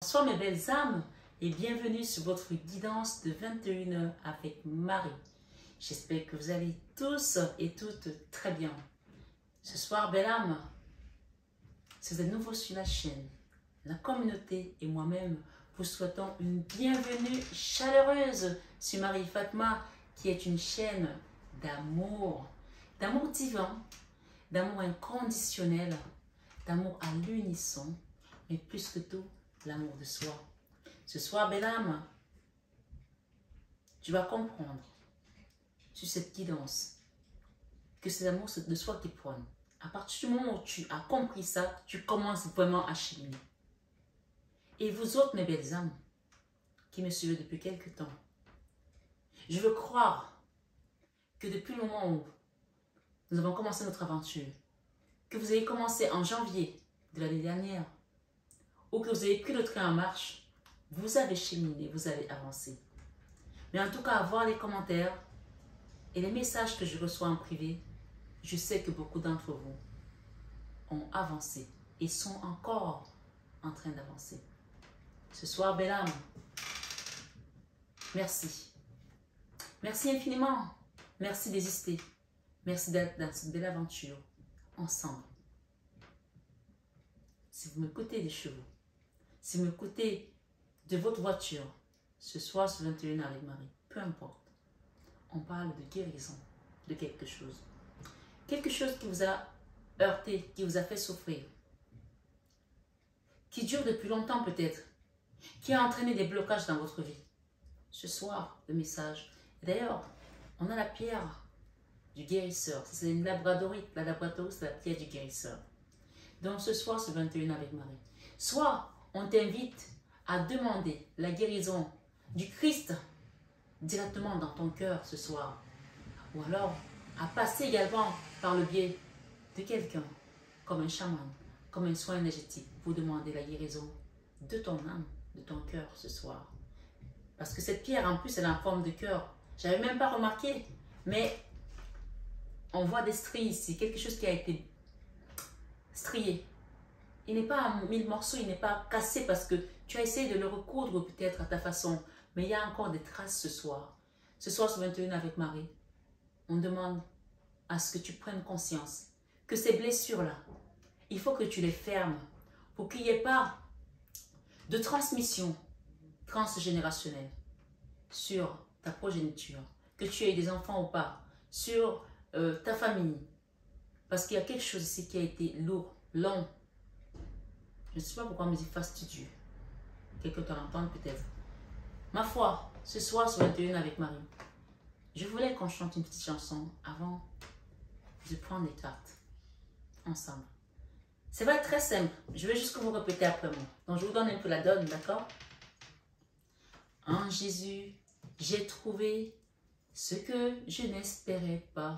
Bonsoir mes belles âmes et bienvenue sur votre guidance de 21h avec Marie. J'espère que vous allez tous et toutes très bien. Ce soir, belle âme, si vous êtes nouveau sur la chaîne, la communauté et moi-même vous souhaitons une bienvenue chaleureuse sur Marie Fatma qui est une chaîne d'amour divin, d'amour inconditionnel, d'amour à l'unisson, mais plus que tout, l'amour de soi. Ce soir, belle âme, tu vas comprendre sur cette guidance que c'est l'amour de soi qui prône. À partir du moment où tu as compris ça, tu commences vraiment à cheminer. Et vous autres, mes belles âmes, qui me suivez depuis quelque temps, je veux croire que depuis le moment où nous avons commencé notre aventure, que vous avez commencé en janvier de l'année dernière, ou que vous avez pris le train en marche, vous avez cheminé, vous avez avancé. Mais en tout cas, à voir les commentaires et les messages que je reçois en privé, je sais que beaucoup d'entre vous ont avancé et sont encore en train d'avancer. Ce soir, belle âme, merci. Merci infiniment. Merci d'exister. Merci d'être dans cette belle aventure ensemble. Si vous m'écoutez des chevaux, si vous m'écoutez de votre voiture, ce soir sur 21 avec Marie, peu importe, on parle de guérison, de quelque chose. Quelque chose qui vous a heurté, qui vous a fait souffrir, qui dure depuis longtemps peut-être, qui a entraîné des blocages dans votre vie. Ce soir, le message. D'ailleurs, on a la pierre du guérisseur. C'est une labradorite. La labradorite, c'est la pierre du guérisseur. Donc ce soir, c'est 21 avec Marie. Soit on t'invite à demander la guérison du Christ directement dans ton cœur ce soir. Ou alors à passer également par le biais de quelqu'un, comme un chaman, comme un soin énergétique, pour demander la guérison de ton âme, de ton cœur ce soir. Parce que cette pierre, en plus, elle est en forme de cœur. Je n'avais même pas remarqué, mais on voit des stries ici, quelque chose qui a été strié. Il n'est pas en 1000 morceaux, il n'est pas cassé parce que tu as essayé de le recoudre peut-être à ta façon. Mais il y a encore des traces ce soir. Ce soir, sur 21 avec Marie, on demande à ce que tu prennes conscience que ces blessures-là, il faut que tu les fermes pour qu'il n'y ait pas de transmission transgénérationnelle sur ta progéniture, que tu aies des enfants ou pas, sur ta famille. Parce qu'il y a quelque chose ici qui a été lourd, long. Je ne sais pas pourquoi on me dit fastidieux. Quelqu'un t'en entend peut-être. Ma foi, ce soir sur 21 avec Marie, je voulais qu'on chante une petite chanson avant de prendre les cartes ensemble. C'est vrai, très simple. Je vais juste que vous répétez après moi. Donc je vous donne un peu la donne, d'accord? En Jésus, j'ai trouvé ce que je n'espérais pas.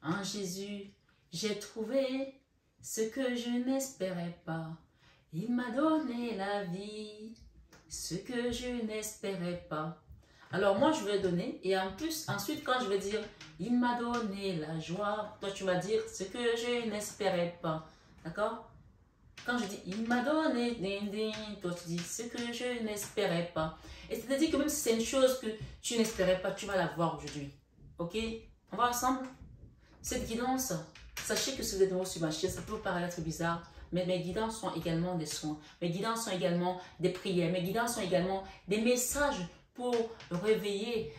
En Jésus, j'ai trouvé ce que je n'espérais pas. Il m'a donné la vie, ce que je n'espérais pas. Alors moi je vais donner et en plus ensuite quand je vais dire il m'a donné la joie, toi tu vas dire ce que je n'espérais pas. D'accord? Quand je dis il m'a donné, toi tu dis ce que je n'espérais pas. Et c'est-à-dire que même si c'est une chose que tu n'espérais pas, tu vas la voir aujourd'hui. Ok? On va ensemble? Cette guidance, sachez que si vous êtes nouveau sur ma chaîne, ça peut vous paraître bizarre, mais mes guidances sont également des soins. Mes guidances sont également des prières. Mes guidances sont également des messages pour réveiller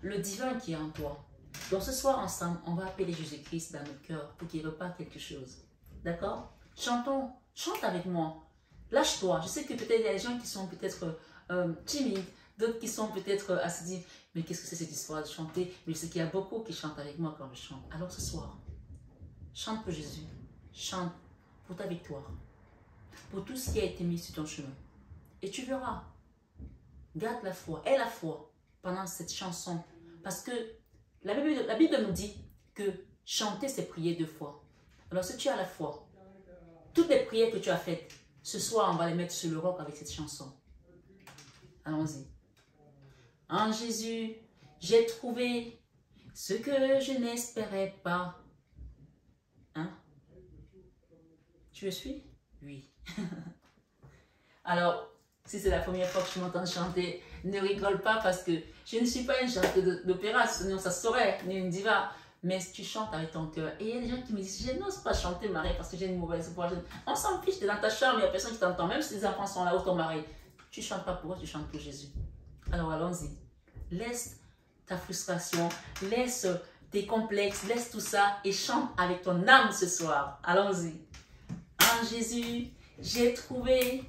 le divin qui est en toi. Donc ce soir ensemble, on va appeler Jésus-Christ dans notre cœur pour qu'il reparte quelque chose. D'accord? Chantons, chante avec moi. Lâche-toi. Je sais que peut-être il y a des gens qui sont peut-être timides, d'autres qui sont peut-être à se dire, mais qu'est-ce que c'est cette histoire de chanter? Mais je sais qu'il y a beaucoup qui chantent avec moi quand je chante. Alors ce soir, chante pour Jésus. Chante pour ta victoire. Pour tout ce qui a été mis sur ton chemin. Et tu verras. Garde la foi. Aie la foi pendant cette chanson. Parce que la Bible nous dit que chanter, c'est prier 2 fois. Alors si tu as la foi, toutes les prières que tu as faites, ce soir, on va les mettre sur le roc avec cette chanson. Allons-y. En Jésus, j'ai trouvé ce que je n'espérais pas. Hein? Tu me suis? Oui. Alors, Si c'est la première fois que tu m'entends chanter, ne rigole pas parce que je ne suis pas une chanteuse d'opéra, sinon ça se saurait, ni une diva. Mais tu chantes avec ton cœur. Et il y a des gens qui me disent, je n'ose pas chanter, Marie, parce que j'ai une mauvaise voix. On s'en fiche, tu es dans ta chambre, il n'y a personne qui t'entend. Même si tes enfants sont là ou ton mari. Tu ne chantes pas pour eux, tu chantes pour Jésus. Alors allons-y. Laisse ta frustration, laisse tes complexes, laisse tout ça et chante avec ton âme ce soir. Allons-y. En Jésus, j'ai trouvé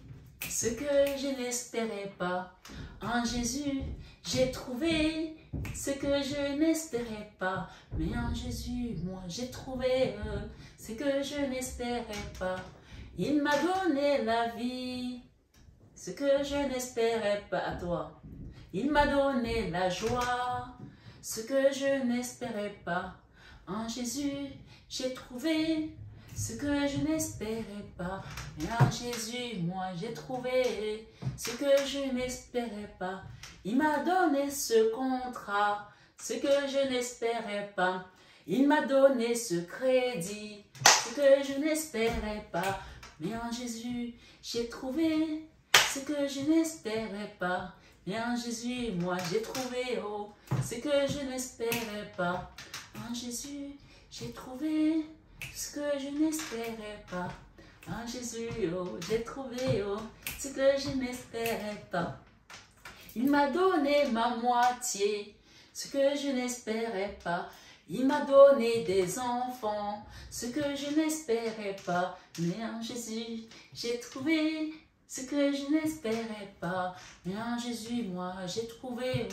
ce que je n'espérais pas. En Jésus, j'ai trouvé ce que je n'espérais pas. Mais en Jésus, moi, j'ai trouvé ce que je n'espérais pas. Il m'a donné la vie, ce que je n'espérais pas à toi. Il m'a donné la joie, ce que je n'espérais pas. En Jésus, j'ai trouvé ce que je n'espérais pas. Mais en Jésus, moi, j'ai trouvé ce que je n'espérais pas. Il m'a donné ce contrat, ce que je n'espérais pas. Il m'a donné ce crédit, ce que je n'espérais pas. Mais en Jésus, j'ai trouvé ce que je n'espérais pas. Mais en Jésus, moi, j'ai trouvé ce que je n'espérais pas. En Jésus, j'ai trouvé ce que je n'espérais pas. En Jésus, j'ai trouvé ce que je n'espérais pas. Il m'a donné ma moitié, ce que je n'espérais pas. Il m'a donné des enfants, ce que je n'espérais pas. Mais en Jésus, j'ai trouvé ce que je n'espérais pas. Mais en Jésus, moi, j'ai trouvé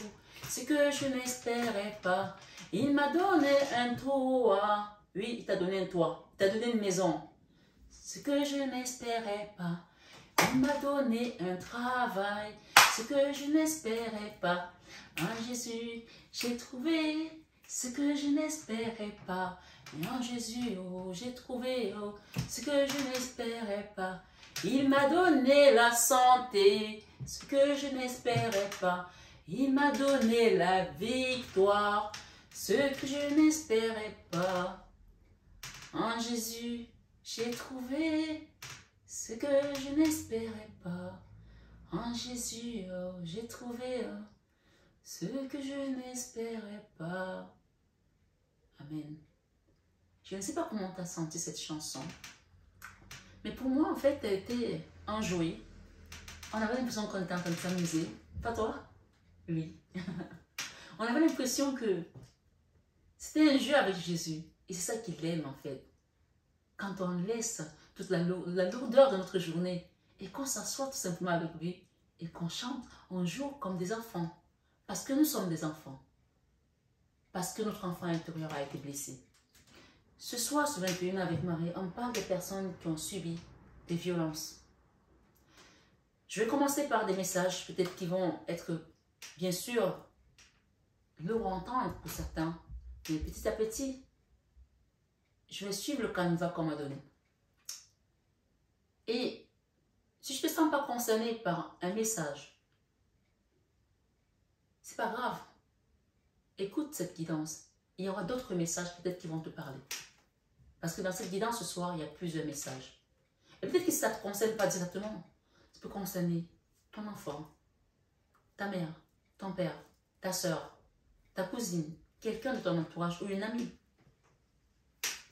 ce que je n'espérais pas. Il m'a donné un toit. Oui, il t'a donné un toit. Il t'a donné une maison. Ce que je n'espérais pas. Il m'a donné un travail. Ce que je n'espérais pas. En Jésus, j'ai trouvé ce que je n'espérais pas. Et en Jésus, j'ai trouvé ce que je n'espérais pas. Il m'a donné la santé, ce que je n'espérais pas. Il m'a donné la victoire, ce que je n'espérais pas. En Jésus, j'ai trouvé ce que je n'espérais pas. En Jésus, j'ai trouvé ce que je n'espérais pas. Amen. Je ne sais pas comment tu as senti cette chanson. Mais pour moi, en fait, elle était enjouée. On avait l'impression qu'on était en train de s'amuser. Pas toi? Oui. On avait l'impression que c'était un jeu avec Jésus. Et c'est ça qu'il aime, en fait. Quand on laisse toute la lourdeur de notre journée et qu'on s'assoit tout simplement avec lui et qu'on chante, on joue comme des enfants. Parce que nous sommes des enfants. Parce que notre enfant intérieur a été blessé. Ce soir, sur 21 avec Marie, on parle des personnes qui ont subi des violences. Je vais commencer par des messages, peut-être qui vont être, bien sûr, lourds à entendre pour certains. Mais petit à petit, je vais suivre le canevas qu'on m'a donné. Et si je ne te sens pas concerné par un message, c'est pas grave. Écoute cette guidance. Il y aura d'autres messages peut-être qui vont te parler. Parce que dans cette guidance ce soir, il y a plusieurs messages. Et peut-être que si ça ne te concerne pas directement, ça peut concerner ton enfant, ta mère, ton père, ta soeur, ta cousine, quelqu'un de ton entourage ou une amie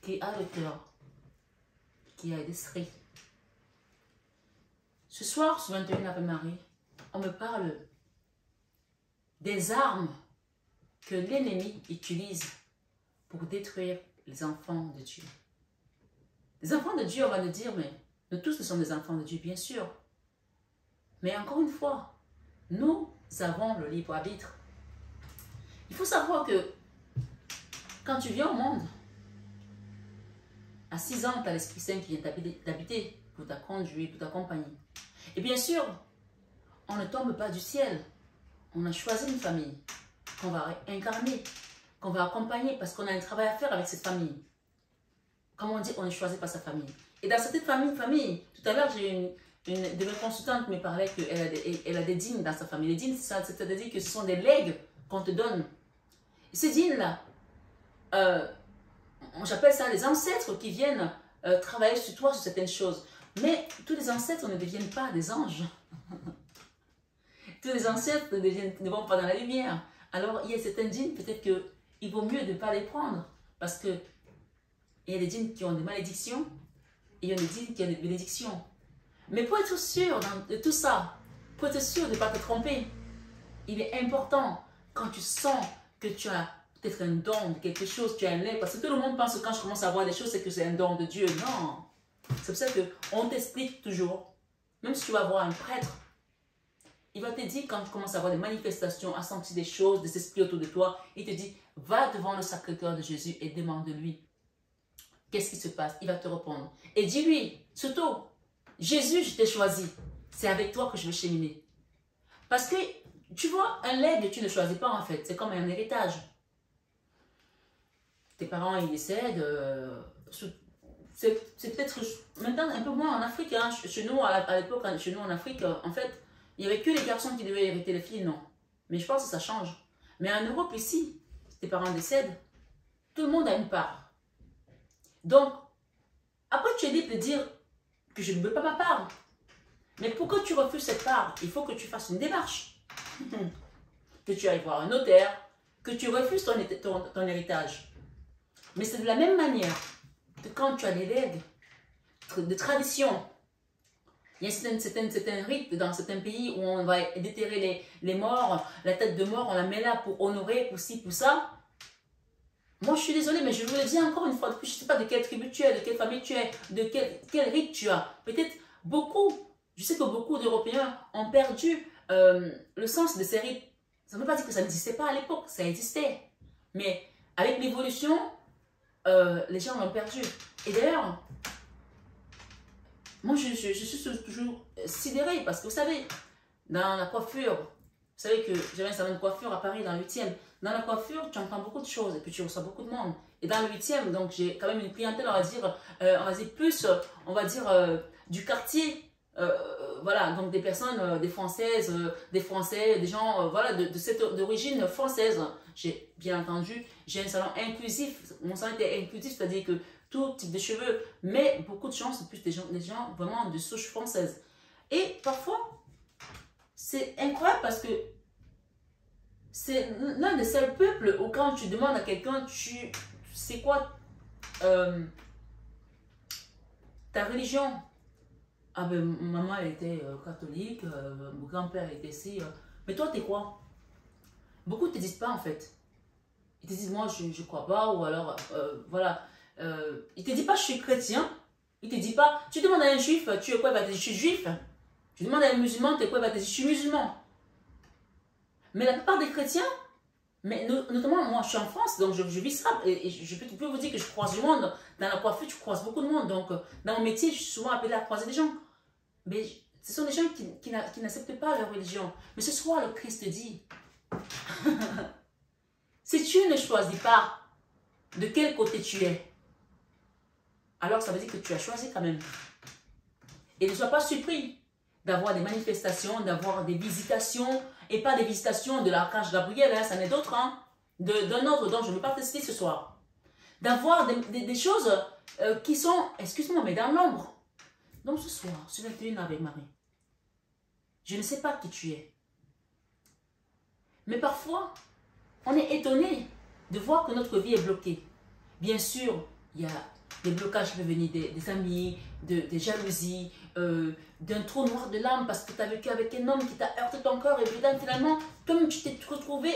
qui a le cœur, qui a l'esprit. Ce soir, sur 21 Ave Marie, on me parle des armes que l'ennemi utilise pour détruire les enfants de Dieu. Les enfants de Dieu, on va nous dire, mais nous tous nous sommes des enfants de Dieu, bien sûr. Mais encore une fois, nous avons le libre arbitre. Il faut savoir que quand tu viens au monde, à 6 ans, tu as l'Esprit Saint qui vient t'habiter pour ta conduire, pour t'accompagner. Et bien sûr, on ne tombe pas du ciel. On a choisi une famille qu'on va incarner, qu'on va accompagner parce qu'on a un travail à faire avec cette famille. Comme on dit, on est choisi par sa famille. Et dans cette famille, tout à l'heure, j'ai une de mes consultantes qui me parlait qu'elle a des dîmes dans sa famille. Les dîmes, c'est-à-dire que ce sont des legs qu'on te donne. Et ces dîmes-là, j'appelle ça les ancêtres qui viennent travailler sur toi, sur certaines choses. Mais tous les ancêtres ne deviennent pas des anges. tous les ancêtres ne vont pas dans la lumière. Alors, il y a certains djinns, peut-être qu'il vaut mieux ne pas les prendre. Parce que il y a des djinns qui ont des malédictions et il y a des djinns qui ont des bénédictions. Mais pour être sûr de tout ça, pour être sûr de ne pas te tromper, il est important, quand tu sens que tu as peut-être un don de quelque chose, tu as un lait, parce que tout le monde pense que quand je commence à voir des choses, c'est que c'est un don de Dieu. Non. C'est pour ça qu'on t'explique toujours, même si tu vas voir un prêtre, il va te dire quand tu commences à avoir des manifestations, à sentir des choses, des esprits autour de toi, il te dit, va devant le Sacré-Cœur de Jésus et demande-lui, qu'est-ce qui se passe? Il va te répondre. Et dis-lui, surtout, Jésus, je t'ai choisi, c'est avec toi que je vais cheminer. Parce que, tu vois, un legs, tu ne choisis pas en fait, c'est comme un héritage. Tes parents, ils décèdent, c'est peut-être maintenant un peu moins en Afrique, hein. Chez nous, à l'époque, chez nous en Afrique, en fait, il n'y avait que les garçons qui devaient hériter les filles, non. Mais je pense que ça change. Mais en Europe, ici, si tes parents décèdent, tout le monde a une part. Donc, après tu es libre de dire que je ne veux pas ma part. Mais pour que tu refuses cette part, il faut que tu fasses une démarche. Que tu ailles voir un notaire, que tu refuses ton héritage. Mais c'est de la même manière que quand tu as des legs de tradition. Il y a certains rites dans certains pays où on va déterrer les morts, la tête de mort, on la met là pour honorer, pour ci, pour ça. Moi, je suis désolée, mais je vous le dis encore une fois, je ne sais pas de quelle tribu tu es, de quelle famille tu es, de quel rite tu as. Peut-être beaucoup, je sais que beaucoup d'Européens ont perdu le sens de ces rites. Ça ne veut pas dire que ça n'existait pas à l'époque, ça existait. Mais avec l'évolution, les gens l'ont perdu. Et d'ailleurs, moi, je suis toujours sidérée parce que vous savez, dans la coiffure, vous savez que j'avais un salon de coiffure à Paris dans le 8e. Dans la coiffure, tu entends beaucoup de choses et puis tu reçois beaucoup de monde. Et dans le 8e, donc j'ai quand même une clientèle, on va dire plus, on va dire du quartier. Voilà, donc des personnes, des Françaises, des Français, des gens voilà, d'origine française. J'ai bien entendu, j'ai un salon inclusif. Mon salon était inclusif, c'est-à-dire que tout type de cheveux, mais beaucoup de gens, c'est plus des gens vraiment de souche française. Et parfois, c'est incroyable parce que c'est l'un des seuls peuples où quand tu demandes à quelqu'un, c'est quoi ta religion? Ah ben, maman elle était catholique, mon grand-père était ici. Mais toi, t'es quoi? Beaucoup ne te disent pas en fait. Ils te disent, moi, je ne crois pas, ou alors, voilà. Il ne te dit pas, je suis chrétien. Il ne te dit pas, tu demandes à un juif, tu es quoi? Il va te dire, je suis juif. Tu demandes à un musulman, tu es quoi? Il va te dire, je suis musulman. Mais la plupart des chrétiens, mais notamment moi, je suis en France, donc je vis ça. Et je peux vous dire que je croise du monde. Dans la coiffure, tu croises beaucoup de monde. Donc, dans mon métier, je suis souvent appelée à croiser des gens. Mais ce sont des gens qui n'acceptent pas leur religion. Mais ce soir, le Christ dit, si tu ne choisis pas de quel côté tu es, alors ça veut dire que tu as choisi quand même. Et ne sois pas surpris d'avoir des manifestations, d'avoir des visitations, et pas des visitations de l'archange Gabriel, hein, ça n'est d'autres, hein, d'un autre dont je ne vais pas te citer ce soir. D'avoir des choses qui sont, excuse-moi, mais dans l'ombre. Donc ce soir, sur 21 avec Marie, je ne sais pas qui tu es. Mais parfois, on est étonné de voir que notre vie est bloquée. Bien sûr, il y a des blocages qui peuvent venir des amis, des jalousies, d'un trou noir de l'âme parce que tu as vécu avec un homme qui t'a heurté ton cœur et puis finalement, comme tu t'es retrouvé,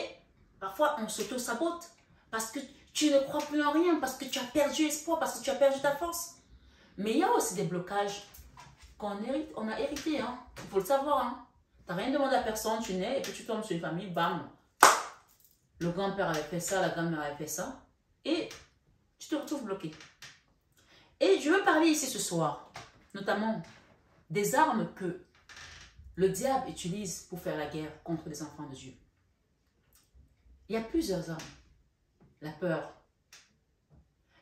parfois on s'auto-sabote parce que tu ne crois plus en rien, parce que tu as perdu espoir, parce que tu as perdu ta force. Mais il y a aussi des blocages qu'on hérite, on a hérité, hein. Il faut le savoir. Hein. Tu n'as rien demandé à personne, tu nais et puis tu tombes sur une famille, bam. Le grand-père avait fait ça, la grand-mère avait fait ça. Et tu te retrouves bloqué. Et je veux parler ici ce soir, notamment des armes que le diable utilise pour faire la guerre contre les enfants de Dieu. Il y a plusieurs armes. La peur.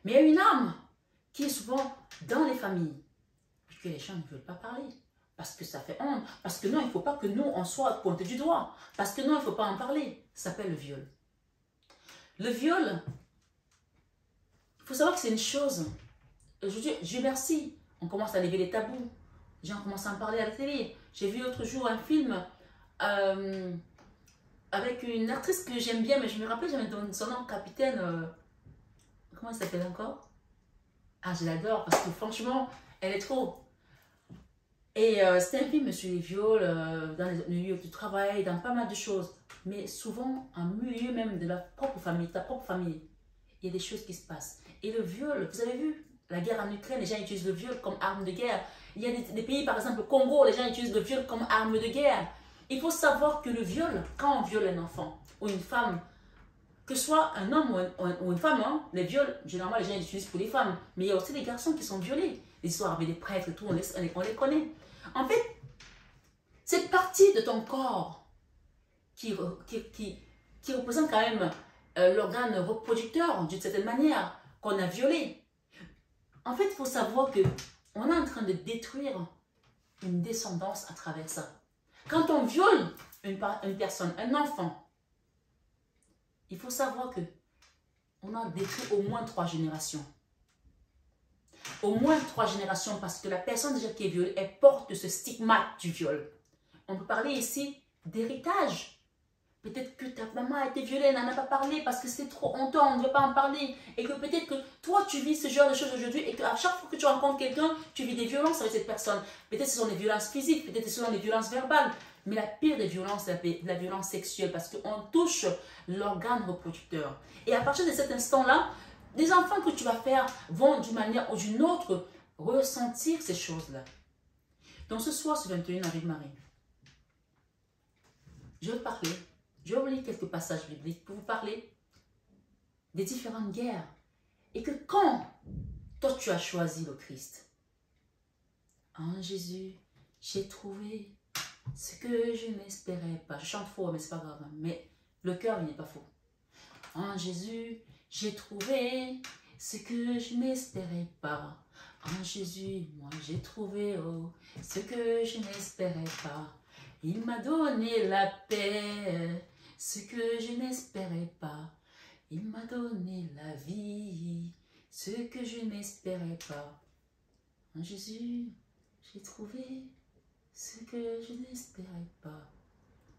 Mais il y a une arme qui est souvent dans les familles. Parce que les gens ne veulent pas parler. Parce que ça fait honte. Parce que non, il ne faut pas que nous, on soit pointés du doigt. Parce que non, il ne faut pas en parler. Ça s'appelle le viol. Le viol, il faut savoir que c'est une chose. Dieu merci, on commence à lever les tabous. Les gens commencent à en parler à la télé. J'ai vu l'autre jour un film avec une actrice que j'aime bien, mais je me rappelle jamais son nom, Capitaine, comment elle s'appelle encore? Ah, je l'adore parce que franchement, elle est trop. Et c'était un film sur les viols dans les milieux du travail, dans pas mal de choses. Mais souvent, en milieu même de la propre famille, ta propre famille, il y a des choses qui se passent. Et le viol, vous avez vu, la guerre en Ukraine, les gens utilisent le viol comme arme de guerre. Il y a des pays, par exemple, le Congo, les gens utilisent le viol comme arme de guerre. Il faut savoir que le viol, quand on viole un enfant ou une femme, que ce soit un homme ou une femme, hein, les viols, généralement, les gens les utilisent pour les femmes. Mais il y a aussi des garçons qui sont violés. Les histoires avec des prêtres et tout, on les connaît. En fait, cette partie de ton corps qui représente quand même l'organe reproducteur, d'une certaine manière, qu'on a violé. En fait, il faut savoir que on est en train de détruire une descendance à travers ça. Quand on viole une personne, un enfant, il faut savoir que on a détruit au moins 3 générations. Au moins 3 générations parce que la personne déjà qui est violée, elle porte ce stigmate du viol. On peut parler ici d'héritage. Peut-être que ta maman a été violée, elle n'en a pas parlé parce que c'est trop honteux, on ne veut pas en parler. Et que peut-être que toi, tu vis ce genre de choses aujourd'hui et qu'à chaque fois que tu rencontres quelqu'un, tu vis des violences avec cette personne. Peut-être ce sont des violences physiques, peut-être ce sont des violences verbales. Mais la pire des violences, c'est la violence sexuelle parce qu'on touche l'organe reproducteur. Et à partir de cet instant-là, les enfants que tu vas faire vont d'une manière ou d'une autre ressentir ces choses-là. Donc ce soir, sur 21 avec Marie, je vais vous lire quelques passages bibliques pour vous parler des différentes guerres. Et que quand toi tu as choisi le Christ, en Jésus, j'ai trouvé ce que je n'espérais pas. Je chante faux, mais c'est pas grave. Hein. Mais le cœur, il n'est pas faux. En Jésus, j'ai trouvé ce que je n'espérais pas. En Jésus, moi j'ai trouvé ce que je n'espérais pas. Il m'a donné la paix, ce que je n'espérais pas. Il m'a donné la vie, ce que je n'espérais pas. En Jésus, j'ai trouvé ce que je n'espérais pas.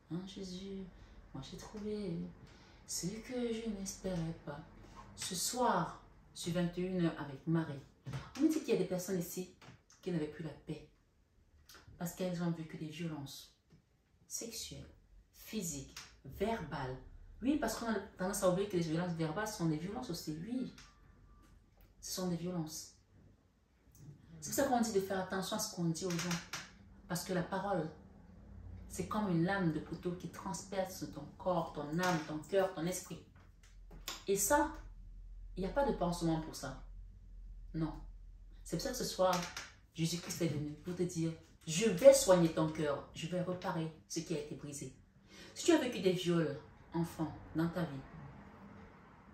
En Jésus, moi j'ai trouvé ce que je n'espérais pas. Ce soir, sur 21h avec Marie, on me dit qu'il y a des personnes ici qui n'avaient plus la paix parce qu'elles ont vécu des violences sexuelles, physiques, verbales. Oui, parce qu'on a tendance à oublier que les violences verbales sont des violences aussi. Oui, ce sont des violences. C'est pour ça qu'on dit de faire attention à ce qu'on dit aux gens. Parce que la parole, c'est comme une lame de couteau qui transperce ton corps, ton âme, ton cœur, ton esprit. Et ça, il n'y a pas de pansement pour ça. Non. C'est pour ça que ce soir, Jésus-Christ est venu pour te dire, je vais soigner ton cœur, je vais réparer ce qui a été brisé. Si tu as vécu des viols, enfant, dans ta vie,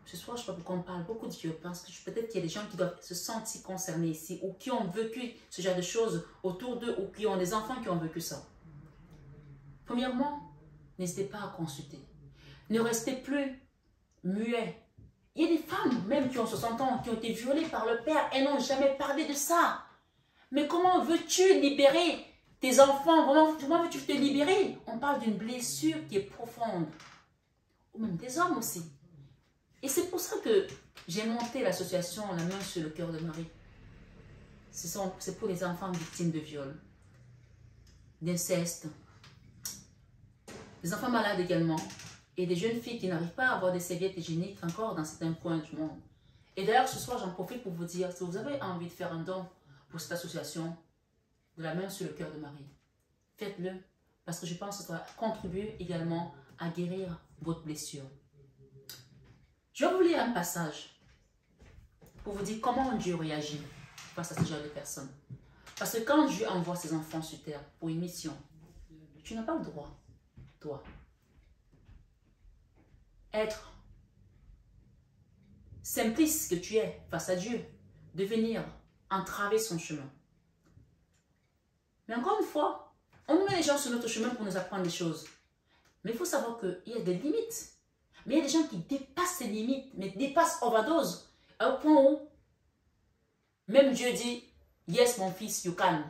ce soir, je crois qu'on parle beaucoup de viols parce que peut-être qu'il y a des gens qui doivent se sentir concernés ici ou qui ont vécu ce genre de choses autour d'eux ou qui ont des enfants qui ont vécu ça. Premièrement, n'hésitez pas à consulter. Ne restez plus muet. Il y a des femmes, même qui ont 60 ans, qui ont été violées par le père et n'ont jamais parlé de ça. Mais comment veux-tu libérer tes enfants? Comment veux-tu te libérer? On parle d'une blessure qui est profonde. Ou même des hommes aussi. Et c'est pour ça que j'ai monté l'association La main sur le cœur de Marie. C'est pour les enfants victimes de viol, d'inceste, des enfants malades également, et des jeunes filles qui n'arrivent pas à avoir des serviettes hygiéniques encore dans certains coins du monde. Et d'ailleurs, ce soir, j'en profite pour vous dire, si vous avez envie de faire un don pour cette association de La main sur le cœur de Marie, faites-le, parce que je pense que ça va contribuer également à guérir votre blessure. Je vais vous lire un passage pour vous dire comment Dieu réagit face à ce genre de personnes. Parce que quand Dieu envoie ses enfants sur terre pour une mission, tu n'as pas le droit, toi, être simpliste que tu es face à Dieu, de venir entraver son chemin. Mais encore une fois, on nous met les gens sur notre chemin pour nous apprendre des choses. Mais il faut savoir qu'il y a des limites. Mais il y a des gens qui dépassent ces limites, mais dépassent overdose, au point où même Dieu dit, yes mon fils, you can.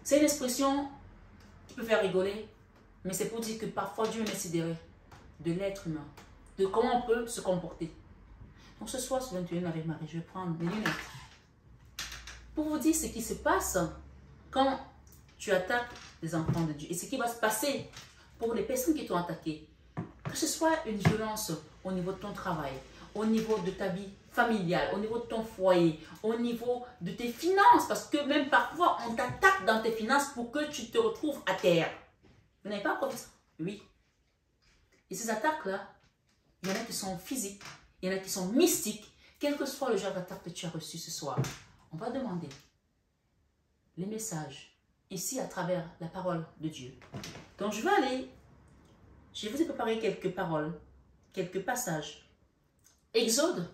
C'est une expression qui peut faire rigoler, Mais c'est pour dire que parfois Dieu est considéré de l'être humain, de comment on peut se comporter. Donc ce soir, sur 21 avec Marie, je vais prendre mes lunettes pour vous dire ce qui se passe quand tu attaques les enfants de Dieu et ce qui va se passer pour les personnes qui t'ont attaqué. Que ce soit une violence au niveau de ton travail, au niveau de ta vie familiale, au niveau de ton foyer, au niveau de tes finances, parce que même parfois on t'attaque dans tes finances pour que tu te retrouves à terre. Vous n'avez pas compris ça? Oui. Et ces attaques-là, il y en a qui sont physiques, il y en a qui sont mystiques, quel que soit le genre d'attaque que tu as reçu ce soir. On va demander les messages ici à travers la parole de Dieu. Donc je vous ai préparé quelques paroles, quelques passages. Exode,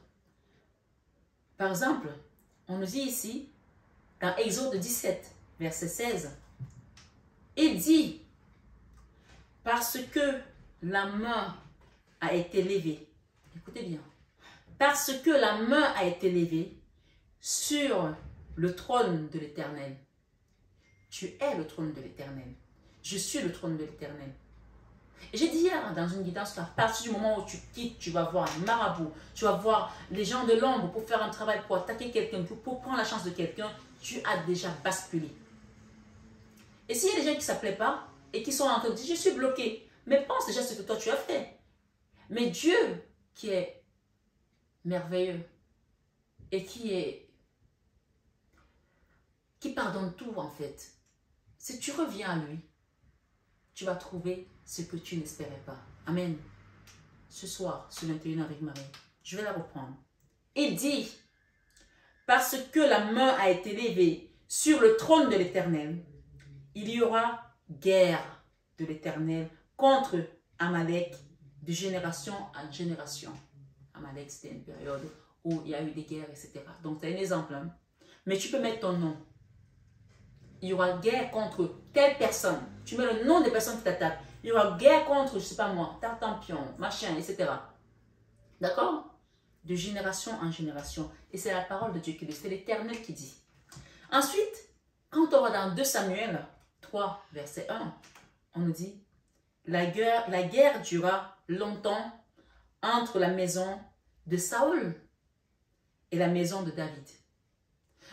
par exemple, on nous dit ici, dans Exode 17, verset 16, il dit, parce que la main a été levée, écoutez bien, parce que la main a été levée sur le trône de l'Éternel. Tu es le trône de l'Éternel. Je suis le trône de l'Éternel. Et j'ai dit hier dans une guidance qu'à partir du moment où tu quittes, tu vas voir un marabout, tu vas voir les gens de l'ombre pour faire un travail, pour attaquer quelqu'un, pour prendre la chance de quelqu'un, tu as déjà basculé. Et s'il y a des gens qui ne s'appelaient pas et qui sont en train de dire, je suis bloqué, mais pense déjà ce que toi tu as fait. Mais Dieu qui est merveilleux et qui pardonne tout en fait, si tu reviens à lui, tu vas trouver ce que tu n'espérais pas. Amen. Ce soir, ce 21 avec Marie, je vais la reprendre. Il dit, parce que la main a été levée sur le trône de l'Éternel, il y aura guerre de l'Éternel contre Amalek de génération en génération. Amalek, c'était une période où il y a eu des guerres, etc. Donc, c'est un exemple. Hein? Mais tu peux mettre ton nom. Il y aura guerre contre telle personne. Tu mets le nom des personnes qui t'attaquent. Il y aura guerre contre, je ne sais pas moi, Tartampion, machin, etc. D'accord? De génération en génération. Et c'est la parole de Dieu qui dit. C'est l'Éternel qui dit. Ensuite, quand on va dans 2 Samuel 3, verset 1, on nous dit, la guerre dura longtemps entre la maison de Saül et la maison de David.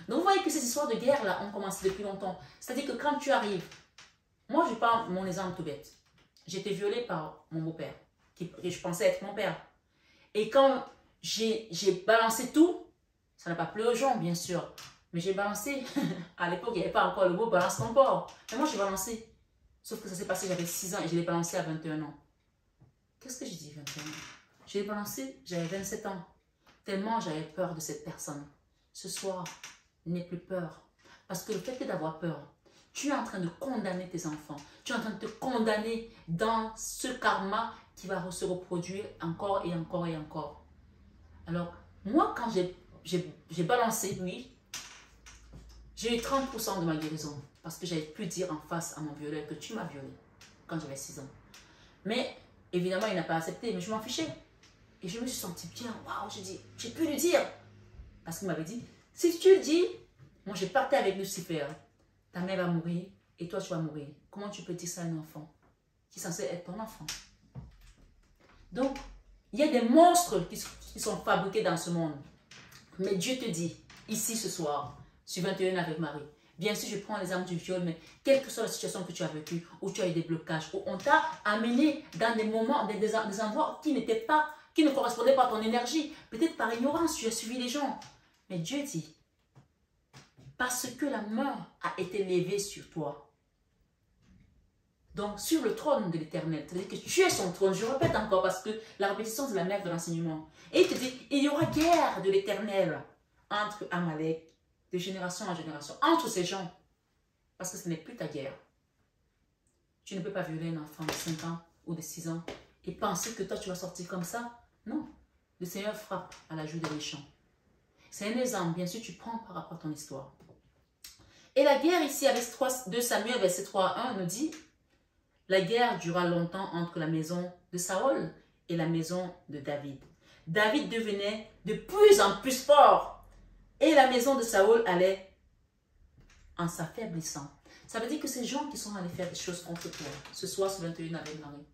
Donc vous voyez que ces histoires de guerre-là ont commencé depuis longtemps. C'est-à-dire que quand tu arrives, moi je parle mon exemple tout bête. J'ai été violée par mon beau-père, qui je pensais être mon père. Et quand j'ai balancé tout, ça n'a pas plu aux gens bien sûr, mais j'ai balancé. À l'époque il n'y avait pas encore le mot balance ton porc. Mais moi j'ai balancé. Sauf que ça s'est passé, j'avais 6 ans et je l'ai balancé à 21 ans. Qu'est-ce que j'ai dit 21 ans? Je l'ai balancé, j'avais 27 ans. Tellement j'avais peur de cette personne. Ce soir, n'aie plus peur. Parce que le fait d'avoir peur, tu es en train de condamner tes enfants. Tu es en train de te condamner dans ce karma qui va se reproduire encore et encore et encore. Alors, moi, quand j'ai balancé, oui, j'ai eu 30% de ma guérison. Parce que j'avais pu dire en face à mon violeur que tu m'as violé quand j'avais 6 ans. Mais, évidemment, il n'a pas accepté, mais je m'en fichais. Et je me suis sentie bien. Waouh, j'ai pu lui dire. Parce qu'il m'avait dit, si tu le dis, moi je partais avec Lucifer, ta mère va mourir et toi tu vas mourir. Comment tu peux dire ça à un enfant qui est censé être ton enfant? Donc, il y a des monstres qui sont fabriqués dans ce monde. Mais Dieu te dit, ici ce soir, sur 21 avec Marie, bien sûr je prends l'exemple du viol, mais quelle que soit la situation que tu as vécue, où tu as eu des blocages, où on t'a amené dans des moments, des endroits qui ne correspondaient pas à ton énergie, peut-être par ignorance, tu as suivi les gens. Mais Dieu dit, parce que la main a été levée sur toi. Donc, sur le trône de l'Éternel, c'est-à-dire que tu es son trône. Je répète encore parce que la répétition, c'est la mère de l'enseignement. Et il te dit, il y aura guerre de l'Éternel entre Amalek, de génération en génération, entre ces gens. Parce que ce n'est plus ta guerre. Tu ne peux pas violer un enfant de 5 ans ou de 6 ans et penser que toi, tu vas sortir comme ça. Non. Le Seigneur frappe à la joue des méchants. C'est un exemple, bien sûr, tu prends par rapport à ton histoire. Et la guerre ici, avec 2 Samuel, verset 3 à 1, nous dit, la guerre dura longtemps entre la maison de Saül et la maison de David. David devenait de plus en plus fort et la maison de Saül allait en s'affaiblissant. Ça veut dire que ces gens qui sont allés faire des choses contre toi, ce soir sur 21 avec Marie,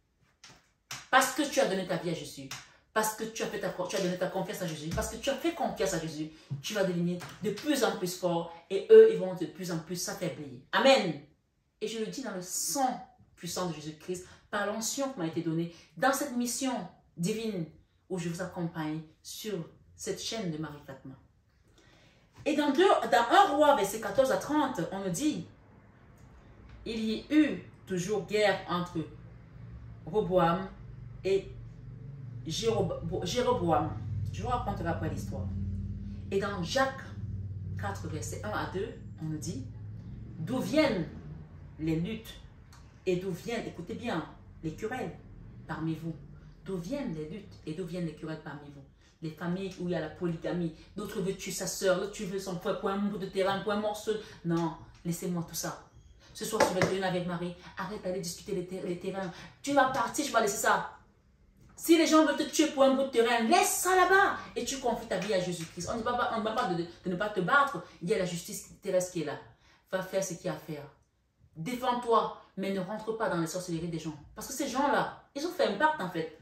parce que tu as donné ta vie à Jésus, parce que tu as donné ta confiance à Jésus, parce que tu as fait confiance à Jésus, tu vas devenir de plus en plus fort et eux, ils vont de plus en plus s'affaiblir. Amen. Et je le dis dans le sang puissant de Jésus-Christ, par l'onction qui m'a été donnée, dans cette mission divine où je vous accompagne sur cette chaîne de Marie Fatma. Et dans 1 Roi, verset 14 à 30, on nous dit, il y eut toujours guerre entre Roboam et Jéroboam. Je vous raconterai après l'histoire. Et dans Jacques 4, verset 1 à 2, on nous dit, d'où viennent les luttes et d'où viennent, écoutez bien, les querelles parmi vous. D'où viennent les luttes et d'où viennent les querelles parmi vous? Les familles où il y a la polygamie, d'autres veulent tuer sa soeur, l'autre tu veux son frère pour un bout de terrain, pour un morceau. Non, laissez-moi tout ça. Ce soir, tu vas te avec Marie, arrête d'aller discuter les terrains. Tu vas partir, je vais laisser ça. Si les gens veulent te tuer pour un bout de terrain, laisse ça là-bas et tu confies ta vie à Jésus-Christ. On ne va pas de ne pas te battre, il y a la justice terrestre qui est là. Va faire ce qu'il y a à faire. Défends-toi, mais ne rentre pas dans les sorcelleries des gens. Parce que ces gens-là, ils ont fait un pacte en fait.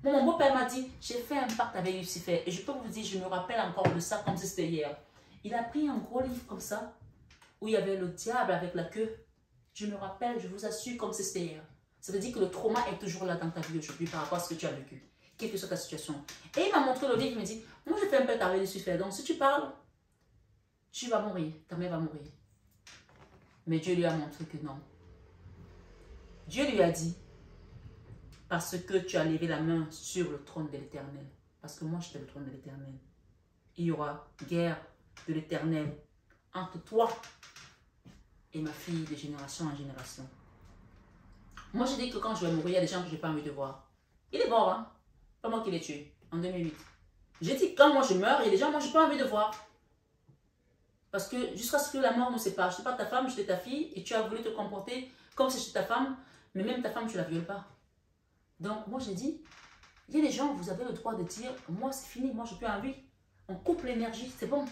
Mon beau-père m'a dit, j'ai fait un pacte avec Lucifer. Et je peux vous dire, je me rappelle encore de ça comme si c'était hier. Il a pris un gros livre comme ça, où il y avait le diable avec la queue. Je me rappelle, je vous assure, comme si c'était hier. Ça veut dire que le trauma est toujours là dans ta vie aujourd'hui par rapport à ce que tu as vécu. Quelle que soit ta situation. Et il m'a montré le livre, il me dit, moi je fais un pacte avec Lucifer. Donc si tu parles, tu vas mourir. Ta mère va mourir. Mais Dieu lui a montré que non. Dieu lui a dit, parce que tu as levé la main sur le trône de l'Éternel. Parce que moi, j'étais le trône de l'Éternel. Il y aura guerre de l'Éternel entre toi et ma fille de génération en génération. Moi, j'ai dit que quand je vais mourir, il y a des gens que je n'ai pas envie de voir. Il est mort, hein? Pas moi qui l'ai tué, en 2008. J'ai dit que quand moi je meurs, il y a des gens que moi, je n'ai pas envie de voir. Parce que jusqu'à ce que la mort nous sépare. Je ne suis pas ta femme, j'étais ta fille et tu as voulu te comporter comme si j'étais ta femme, mais même ta femme, tu ne la violes pas. Donc, moi, j'ai dit, il y a des gens, vous avez le droit de dire, moi, c'est fini, moi, je n'ai plus envie. On coupe l'énergie, c'est bon.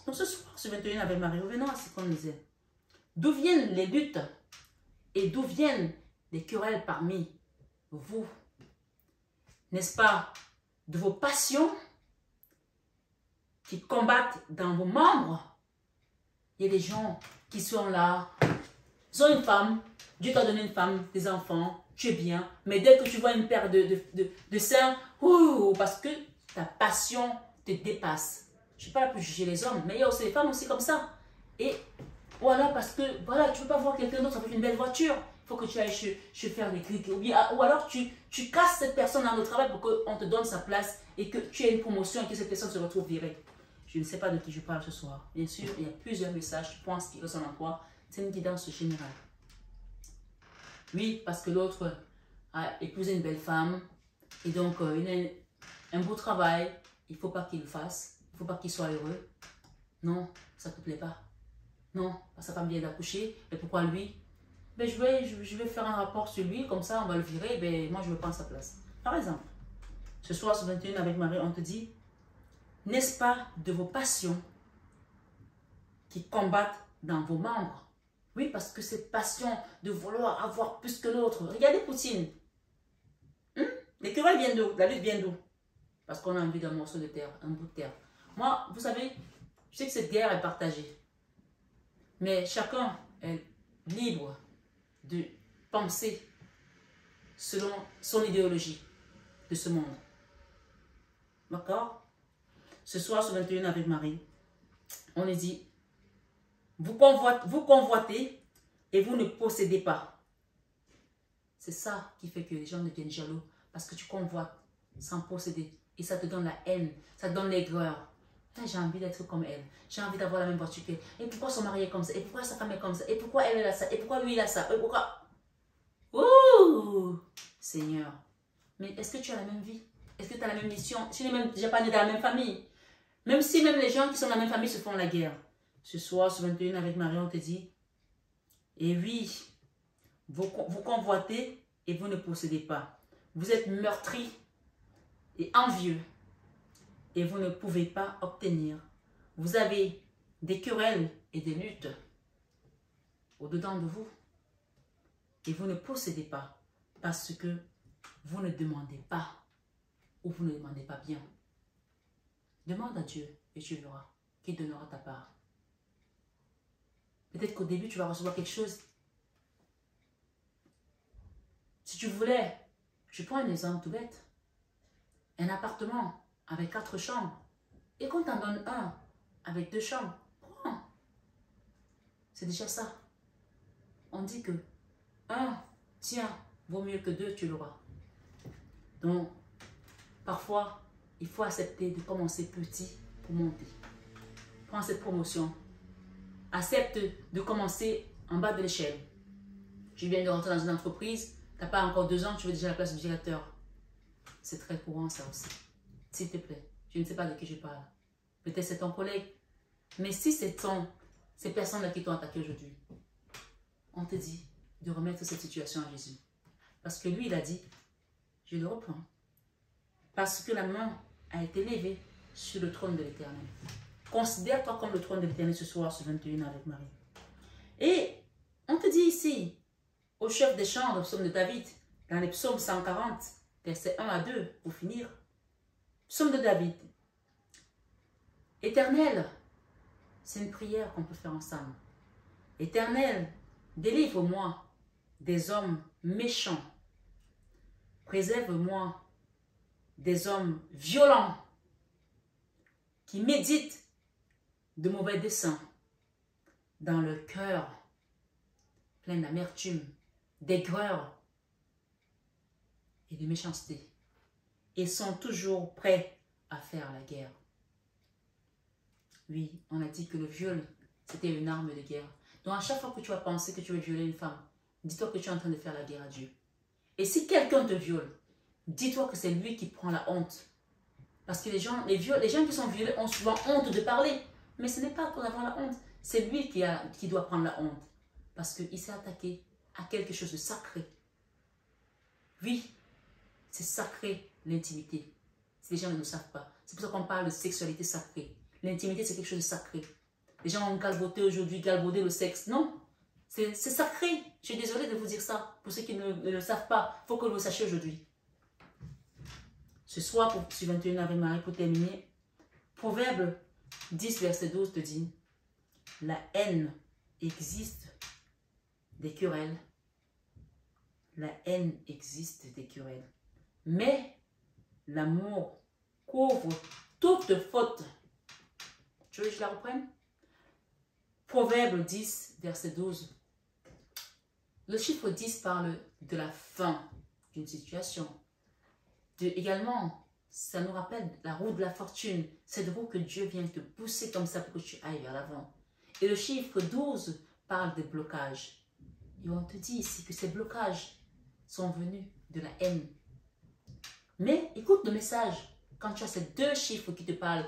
Donc, ce soir, ce 21 avec Marie, revenons à ce qu'on disait. D'où viennent les luttes et d'où viennent les querelles parmi vous? N'est-ce pas de vos passions qui combattent dans vos membres? Il y a des gens qui sont là, ils ont une femme, Dieu t'a donné une femme, des enfants, tu es bien, mais dès que tu vois une paire de seins, parce que ta passion te dépasse. Je ne suis pas là pour juger les hommes, mais il y a aussi les femmes aussi comme ça. Et voilà, parce que voilà, tu ne peux pas voir quelqu'un d'autre avec une belle voiture. Il faut que tu ailles faire des clics. Ou alors tu casses cette personne dans le travail pour qu'on te donne sa place et que tu aies une promotion et que cette personne se retrouve virée. Je ne sais pas de qui je parle ce soir. Bien sûr, il y a plusieurs messages, je pense, qui résonnent en toi. C'est une guidance générale. Oui, parce que l'autre a épousé une belle femme et donc il a un beau travail. Il ne faut pas qu'il le fasse. Il ne faut pas qu'il soit heureux. Non, ça ne te plaît pas. Non, sa femme vient d'accoucher. Mais pourquoi lui? Ben, je vais faire un rapport sur lui, comme ça on va le virer. Ben, moi je vais prendre sa place. Par exemple, ce soir sur 21 avec Marie, on te dit, n'est-ce pas de vos passions qui combattent dans vos membres? Oui, parce que cette passion de vouloir avoir plus que l'autre. Regardez Poutine. Les querelles viennent d'où? La lutte vient d'où? Parce qu'on a envie d'un morceau de terre, un bout de terre. Moi, vous savez, je sais que cette guerre est partagée. Mais chacun est libre de penser selon son idéologie de ce monde. D'accord? Ce soir, sur 21 avec Marie, on lui dit, vous convoitez et vous ne possédez pas. C'est ça qui fait que les gens deviennent jaloux. Parce que tu convoites sans posséder. Et ça te donne la haine, ça te donne l'aigreur. J'ai envie d'être comme elle. J'ai envie d'avoir la même voiture qu'elle. Et pourquoi son mari est comme ça? Et pourquoi sa femme est comme ça? Et pourquoi elle a ça? Et pourquoi lui il a ça? Et pourquoi... Ouh! Seigneur. Mais est-ce que tu as la même vie? Est-ce que tu as la même mission? Tu n'es même déjà pas né dans la même famille. Même si même les gens qui sont dans la même famille se font la guerre. Ce soir, sur 21 avec Marie, on te dit, et oui, vous convoitez et vous ne possédez pas. Vous êtes meurtri et envieux et vous ne pouvez pas obtenir. Vous avez des querelles et des luttes. au-dedans de vous. Et vous ne possédez pas parce que vous ne demandez pas ou vous ne demandez pas bien. Demande à Dieu et tu verras qu'il donnera ta part. Peut-être qu'au début, tu vas recevoir quelque chose. Si tu voulais, je prends un exemple tout bête, un appartement avec 4 chambres et qu'on t'en donne un avec 2 chambres, prends. C'est déjà ça. On dit que un, tiens, vaut mieux que 2, tu l'auras. Donc, parfois, il faut accepter de commencer petit pour monter. Prends cette promotion. Accepte de commencer en bas de l'échelle. Tu viens de rentrer dans une entreprise, tu n'as pas encore 2 ans, tu veux déjà la place du directeur. C'est très courant ça aussi. S'il te plaît, je ne sais pas de qui je parle. Peut-être c'est ton collègue. Mais si c'est ces personnes-là qui t'ont attaqué aujourd'hui, on te dit de remettre cette situation à Jésus. Parce que lui, il a dit, je le reprends. Parce que la main a été levée sur le trône de l'Éternel. Considère-toi comme le trône de l'Éternel ce soir, ce 21 avec Marie. Et on te dit ici, au chef des chants, le psaume de David, dans les psaumes 140, versets 1 à 2, pour finir. Psaume de David. Éternel, c'est une prière qu'on peut faire ensemble. Éternel, délivre-moi des hommes méchants. Préserve-moi des hommes violents qui méditent de mauvais desseins dans leur cœur plein d'amertume, d'aigreur et de méchanceté. Ils sont toujours prêts à faire la guerre. Oui, on a dit que le viol, c'était une arme de guerre. Donc à chaque fois que tu vas penser que tu veux violer une femme, dis-toi que tu es en train de faire la guerre à Dieu. Et si quelqu'un te viole, dis-toi que c'est lui qui prend la honte. Parce que les gens qui sont violés ont souvent honte de parler. Mais ce n'est pas pour avoir la honte. C'est lui qui doit prendre la honte. Parce qu'il s'est attaqué à quelque chose de sacré. Oui, c'est sacré l'intimité. Si les gens ne le savent pas. C'est pour ça qu'on parle de sexualité sacrée. L'intimité, c'est quelque chose de sacré. Les gens ont galvaudé aujourd'hui, galvaudé le sexe. Non, c'est sacré. Je suis désolée de vous dire ça. Pour ceux qui ne le savent pas, il faut que vous le sachiez aujourd'hui. Ce soir, pour ce 21 Ave Marie, pour terminer, Proverbe 10, verset 12 te dit, la haine existe des querelles. La haine existe des querelles. Mais l'amour couvre toute faute. Tu veux que je la reprenne? Proverbe 10, verset 12. Le chiffre 10 parle de la fin d'une situation. Également, ça nous rappelle la roue de la fortune. Cette roue que Dieu vient te pousser comme ça pour que tu ailles vers l'avant. Et le chiffre 12 parle des blocages. Et on te dit ici que ces blocages sont venus de la haine. Mais écoute le message. Quand tu as ces 2 chiffres qui te parlent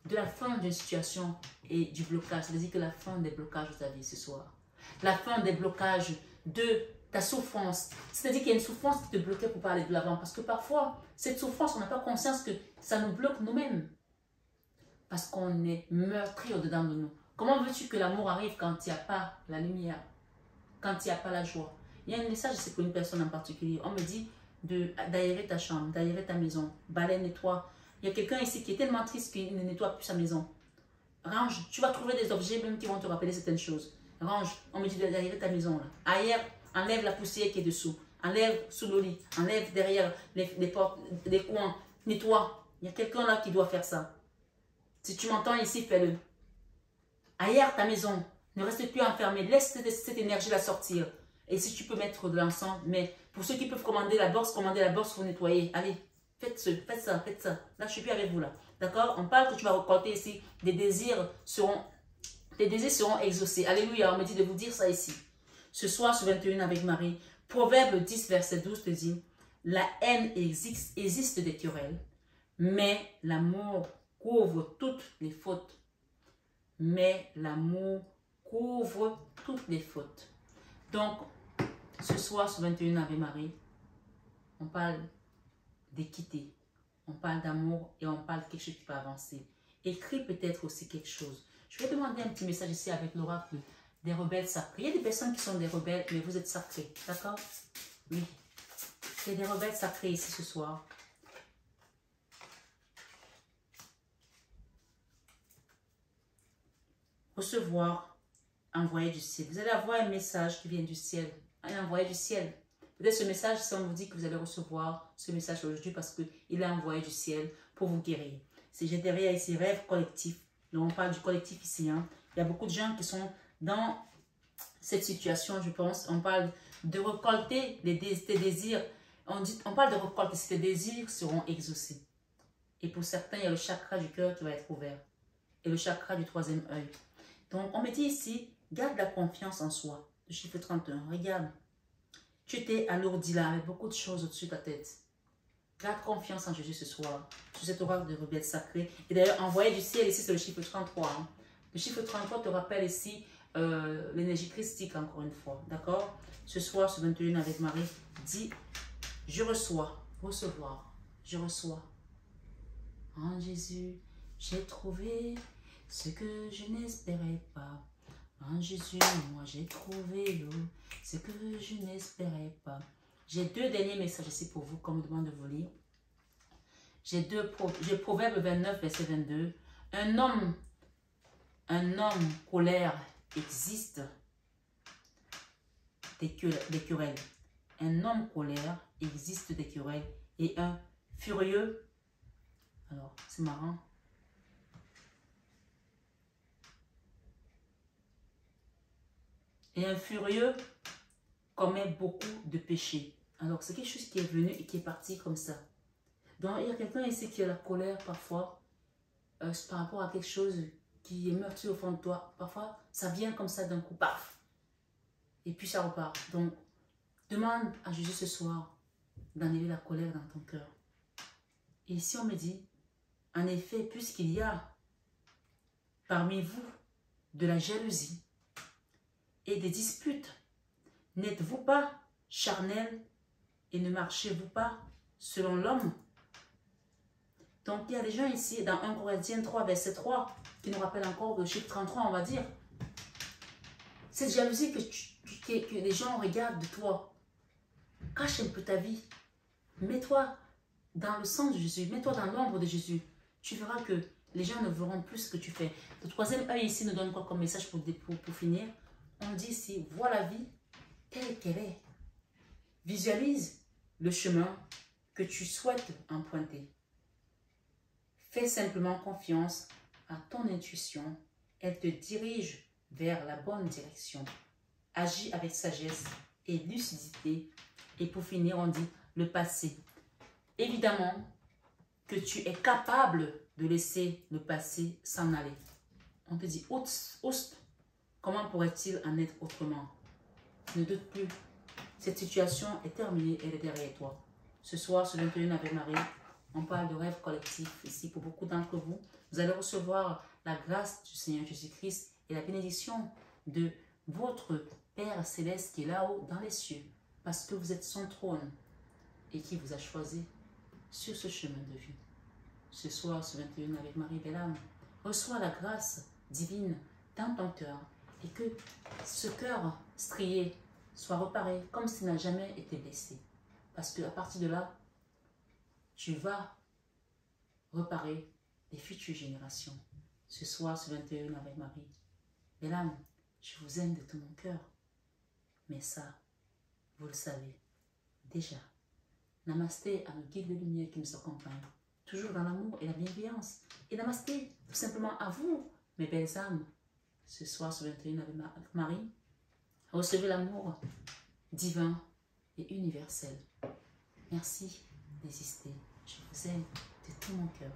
de la fin d'une situation et du blocage, c'est-à-dire que la fin des blocages de ta vie ce soir. La fin des blocages de ta souffrance. C'est-à-dire qu'il y a une souffrance qui te bloquait pour parler de l'avant. Parce que parfois, cette souffrance, on n'a pas conscience que ça nous bloque nous-mêmes. Parce qu'on est meurtri au-dedans de nous. Comment veux-tu que l'amour arrive quand il n'y a pas la lumière? Quand il n'y a pas la joie? Il y a un message, c'est pour une personne en particulier. On me dit d'aérer ta chambre, d'aérer ta maison. Balai, nettoie. Il y a quelqu'un ici qui est tellement triste qu'il ne nettoie plus sa maison. Range, tu vas trouver des objets même qui vont te rappeler certaines choses. Range, on me dit d'aérer ta maison. Là. Aère, enlève la poussière qui est dessous. Enlève sous le lit. Enlève derrière les portes, les coins. Nettoie. Il y a quelqu'un là qui doit faire ça. Si tu m'entends ici, fais-le. Aère ta maison. Ne reste plus enfermé. Laisse cette énergie-là sortir. Et si tu peux mettre de l'encens, mais pour ceux qui peuvent commander la box pour nettoyer. Allez, faites ça. Là, je ne suis plus avec vous là. D'accord? On parle que tu vas récolter ici. Tes désirs seront exaucés. Alléluia, on me dit de vous dire ça ici. Ce soir, ce 21 avec Marie, Proverbe 10, verset 12 te dit, la haine existe des querelles, mais l'amour couvre toutes les fautes. Mais l'amour couvre toutes les fautes. Donc, ce soir, ce 21 Ave Marie, on parle d'équité, on parle d'amour et on parle de quelque chose qui peut avancer. Écris peut-être aussi quelque chose. Je vais demander un petit message ici avec l'oracle des rebelles sacrés. Il y a des personnes qui sont des rebelles, mais vous êtes sacrés. D'accord? Oui. Il y a des rebelles sacrés ici ce soir. Recevoir, envoyer du ciel. Vous allez avoir un message qui vient du ciel. Un envoyé du ciel. Peut-être ce message, si on vous dit que vous allez recevoir ce message aujourd'hui parce qu'il a envoyé du ciel pour vous guérir. Si j'ai derrière ici, rêve collectif. Donc on parle du collectif ici. Hein. Il y a beaucoup de gens qui sont dans cette situation, je pense. On parle de récolter tes désirs. On parle de récolter si tes désirs seront exaucés. Et pour certains, il y a le chakra du cœur qui va être ouvert. Et le chakra du troisième œil. Donc, on me dit ici, garde la confiance en soi. Le chiffre 31, regarde. Tu t'es alourdi là avec beaucoup de choses au-dessus de ta tête. Garde confiance en Jésus ce soir, sur cette oracle de rebelle sacrée. Et d'ailleurs, envoyer du ciel ici, c'est le chiffre 33. Hein. Le chiffre 33 te rappelle ici l'énergie christique, encore une fois. D'accord? Ce soir, ce 21 avec Marie, dis, je reçois, recevoir, je reçois. En Jésus, j'ai trouvé ce que je n'espérais pas. En Jésus, moi j'ai trouvé l'eau, ce que je n'espérais pas. J'ai deux derniers messages ici pour vous, comme je demande de vous lire. J'ai Proverbe 29, verset 22. Un homme colère existe des querelles. Un homme colère existe des querelles. Et un furieux, alors c'est marrant. Et un furieux commet beaucoup de péchés. Alors, c'est quelque chose qui est venu et qui est parti comme ça. Donc, il y a quelqu'un ici qui a la colère parfois par rapport à quelque chose qui est meurtri au fond de toi. Parfois, ça vient comme ça d'un coup, paf. Et puis, ça repart. Donc, demande à Jésus ce soir d'enlever la colère dans ton cœur. Et ici, on me dit, en effet, puisqu'il y a parmi vous de la jalousie, et des disputes. N'êtes-vous pas charnel et ne marchez-vous pas selon l'homme? Donc, il y a des gens ici, dans 1 Corinthiens 3, verset 3, qui nous rappellent encore le chiffre 33, on va dire. Cette jalousie que les gens regardent de toi, cache un peu ta vie. Mets-toi dans le sang de Jésus, mets-toi dans l'ombre de Jésus. Tu verras que les gens ne verront plus ce que tu fais. Le troisième œil ici nous donne quoi comme message pour finir? On dit ici, vois la vie telle qu'elle est. Visualise le chemin que tu souhaites emprunter. Fais simplement confiance à ton intuition. Elle te dirige vers la bonne direction. Agis avec sagesse et lucidité. Et pour finir, on dit le passé. Évidemment que tu es capable de laisser le passé s'en aller. On te dit, Oust, comment pourrait-il en être autrement? Ne doute plus. Cette situation est terminée, elle est derrière toi. Ce soir, ce 21 avec Marie, on parle de rêve collectif. Ici, pour beaucoup d'entre vous, vous allez recevoir la grâce du Seigneur Jésus-Christ et la bénédiction de votre Père Céleste qui est là-haut dans les cieux. Parce que vous êtes son trône et qui vous a choisi sur ce chemin de vie. Ce soir, ce 21 avec Marie Belle-Âme, reçois la grâce divine dans ton cœur. Et que ce cœur strié soit reparé comme s'il n'a jamais été blessé. Parce qu'à partir de là, tu vas reparer les futures générations. Ce soir, ce 21 avec Marie. Belle-Âme, je vous aime de tout mon cœur. Mais ça, vous le savez déjà. Namasté à nos guides de lumière qui nous accompagnent. Toujours dans l'amour et la bienveillance. Et namasté, tout simplement à vous, mes belles âmes. Ce soir, ce 21 avec Marie, recevez l'amour divin et universel. Merci d'exister. Je vous aime de tout mon cœur.